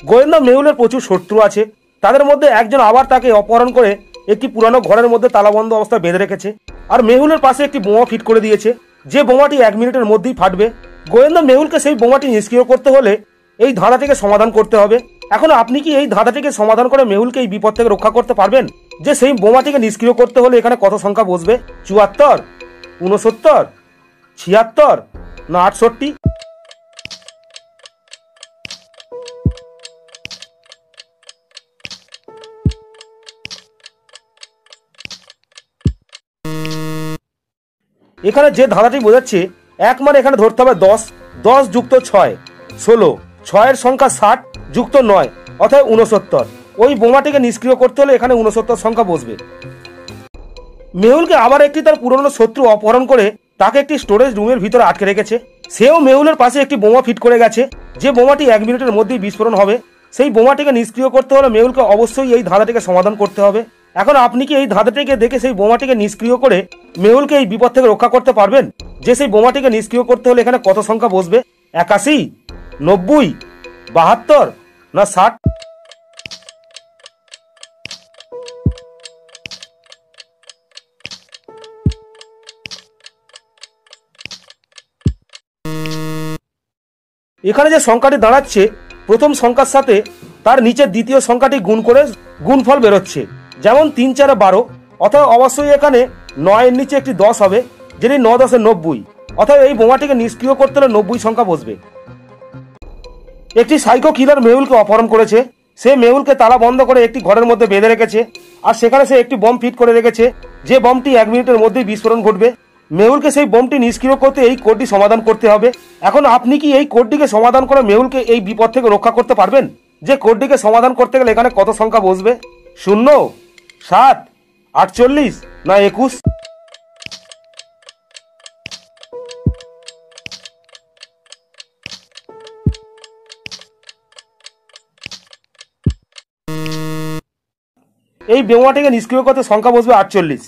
গোয়েন্দা মেহুলের প্রচুর শত্রু আছে। তাদের মধ্যে একজন আবার তাকে অপহরণ করে একটি পুরানো ঘরের মধ্যে তালাবন্ধ অবস্থায় বেঁধে রেখেছে, আর মেহুলের পাশে একটি বোমা ফিট করে দিয়েছে, যে বোমাটি 1 মিনিটের মধ্যেই ফাটবে। গোয়েন্দা মেহুলকে সেই বোমাটি নিষ্ক্রিয় করতে হলে এই ধাঁধাটিকে সমাধান করতে হবে। এখন আপনি কি এই ধাঁধাটিকে সমাধান করে মেহুলকে এই বিপদ থেকে রক্ষা করতে পারবেন? যে সেই বোমাটিকে নিষ্ক্রিয় করতে হলে এখানে কত সংখ্যা বসবে? 74, 69, 76 না 68? এখানে যে ধাঁধাটি বোঝাচ্ছে, এক মানে এখানে ধরতে হবে 10, 10 যুক্ত 6 16, 6-এর সংখ্যা 60 যুক্ত 9 অর্থাৎ 69। ওই বোমাটিকে নিষ্ক্রিয় করতে হলে এখানে 69 সংখ্যা বসবে। মেহুলকে আবার একটি তার পুরনো শত্রু অপহরণ করে তাকে একটি স্টোরেজ রুমের ভিতরে আটকে রেখেছে। সেও মেহুলের পাশে একটি বোমা ফিট করে গেছে, যে বোমাটি 1 মিনিটের মধ্যেই বিস্ফোরণ হবে। সেই বোমাটিকে নিষ্ক্রিয় করতে হলে মেহুলকে অবশ্যই এই ধাঁধাটিকে সমাধান করতে হবে। এখন আপনি কি এই ধাঁধাটিকে দেখে সেই বোমাটিকে নিষ্ক্রিয় করে মেহুলকে এই বিপদ থেকে রক্ষা করতে পারবেন? যে সেই বোমাটিকে নিষ্ক্রিয় করতে হলে এখানে কত সংখ্যা বসবে? 81, 90, 72 না 60? এখানে যে সংখ্যাটি দাঁড়াচ্ছে, প্রথম সংখ্যার সাথে তার নিচের দ্বিতীয় সংখ্যাটি গুণ করে গুণফল বেরোচ্ছে। যেমন 3 4 12, অথবা অবশ্যই এখানে 9-এর নিচে একটি 10 হবে, যেটি 9 10 90, অথবা এই বোমাটিকে নিষ্ক্রিয় করতে হলে 90 সংখ্যা বসবে। একটি সাইকো কিলার মেহুলকে অপহরণ করেছে। সে মেহুলকে তালা বন্ধ করে একটি ঘরের মধ্যে বেঁধে রেখেছে, আর সেখানে সে একটি বম ফিট করে রেখেছে, যে বমটি 1 মিনিটের মধ্যেই বিস্ফোরণ ঘটবে। মেহুলকে সেই বমটি নিষ্ক্রিয় করতে এই কোডটি সমাধান করতে হবে। এখন আপনি কি এই কোডটিকে সমাধান করে মেহুলকে এই বিপদ থেকে রক্ষা করতে পারবেন? যে কোডটিকে সমাধান করতে গেলে এখানে কত সংখ্যা বসবে? 0, 7, 48 না 21? এই বোমাটিকে নিষ্ক্রিয় করতে সংখ্যা বসবে 48।